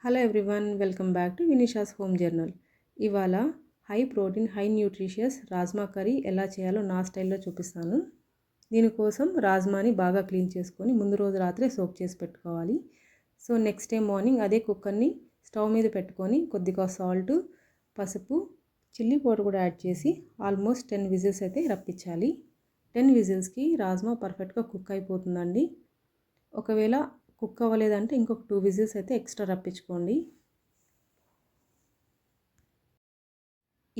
Hello everyone, welcome back to వినిషాస్ home journal. ఇవాళ high protein high nutritious rajma curry ఎలా చేయాలో నా స్టైల్లో చూపిస్తాను. దీనికోసం రాజ్మాని బాగా క్లీన్ చేసుకొని ముందు రోజు రాత్రే సోక్ చేసి పెట్టుకోవాలి. సో నెక్స్ట్ డే మార్నింగ్ అదే కుక్కర్ని స్టవ్ మీద పెట్టుకొని కొద్దిగా సాల్ట్, పసుపు, చిల్లీ పౌడర్ కూడా యాడ్ చేసి ఆల్మోస్ట్ 10 విజిల్స్ అయితే రప్పించాలి. 10 విజిల్స్కి రాజ్మా పర్ఫెక్ట్గా కుక్ అయిపోతుందండి. ఒకవేళ కుక్ అవ్వలేదంటే ఇంకొక 2 విజిల్స్ అయితే ఎక్స్ట్రా రప్పించుకోండి.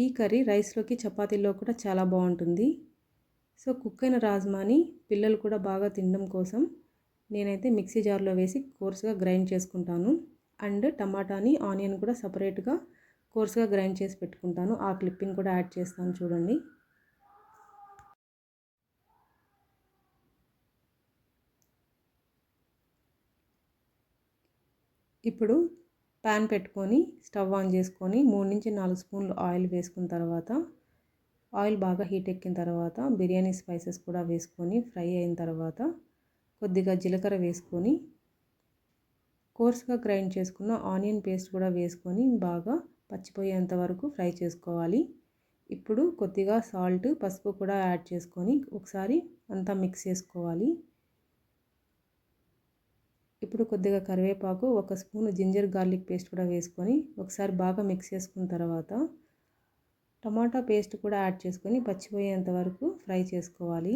ఈ కర్రీ రైస్లోకి చపాతీల్లో కూడా చాలా బాగుంటుంది. సో కుక్ అయిన రాజ్మాని పిల్లలు కూడా బాగా తినడం కోసం నేనైతే మిక్సీ జార్లో వేసి కోర్స్గా గ్రైండ్ చేసుకుంటాను. అండ్ టమాటాని, ఆనియన్ కూడా సపరేట్గా కోర్స్గా గ్రైండ్ చేసి పెట్టుకుంటాను. ఆ క్లిప్పింగ్ కూడా యాడ్ చేస్తాను చూడండి. ఇప్పుడు ప్యాన్ పెట్టుకొని స్టవ్ ఆన్ చేసుకొని 3 నుంచి 4 స్పూన్లు ఆయిల్ వేసుకున్న తర్వాత ఆయిల్ బాగా హీట్ ఎక్కిన తర్వాత బిర్యానీ స్పైసెస్ కూడా వేసుకొని ఫ్రై అయిన తర్వాత కొద్దిగా జీలకర్ర వేసుకొని కోర్స్గా గ్రైండ్ చేసుకున్న ఆనియన్ పేస్ట్ కూడా వేసుకొని బాగా పచ్చిపోయేంత వరకు ఫ్రై చేసుకోవాలి. ఇప్పుడు కొద్దిగా సాల్ట్, పసుపు కూడా యాడ్ చేసుకొని ఒకసారి అంతా మిక్స్ చేసుకోవాలి. ఇప్పుడు కొద్దిగా కరివేపాకు, 1 స్పూన్ జింజర్ గార్లిక్ పేస్ట్ కూడా వేసుకొని ఒకసారి బాగా మిక్స్ చేసుకున్న తర్వాత టమాటా పేస్ట్ కూడా యాడ్ చేసుకొని పచ్చిపోయేంత వరకు ఫ్రై చేసుకోవాలి.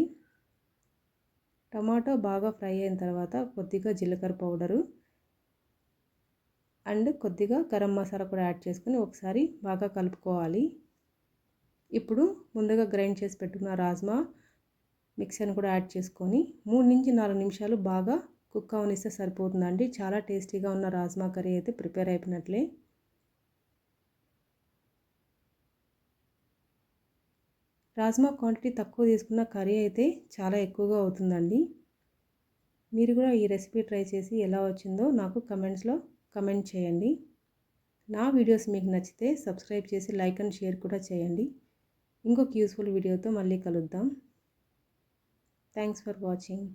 టమాటా బాగా ఫ్రై అయిన తర్వాత కొద్దిగా జీలకర్ర పౌడరు అండ్ కొద్దిగా గరం మసాలా కూడా యాడ్ చేసుకొని ఒకసారి బాగా కలుపుకోవాలి. ఇప్పుడు ముందుగా గ్రైండ్ చేసి పెట్టుకున్న రాజ్మా మిక్సర్ని కూడా యాడ్ చేసుకొని 3 నుంచి 4 నిమిషాలు బాగా కుక్ అవనిస్తే సరిపోతుందండి. చాలా టేస్టీగా ఉన్న రాజ్మా కర్రీ అయితే ప్రిపేర్ అయిపోయినట్లే. రాజ్మా క్వాంటిటీ తక్కువ తీసుకున్న కర్రీ అయితే చాలా ఎక్కువగా అవుతుందండి. మీరు కూడా ఈ రెసిపీ ట్రై చేసి ఎలా వచ్చిందో నాకు కమెంట్స్లో కమెంట్ చేయండి. నా వీడియోస్ మీకు నచ్చితే సబ్స్క్రైబ్ చేసి లైక్ అండ్ షేర్ కూడా చేయండి. ఇంకొక యూస్ఫుల్ వీడియోతో మళ్ళీ కలుద్దాం. Thanks for watching.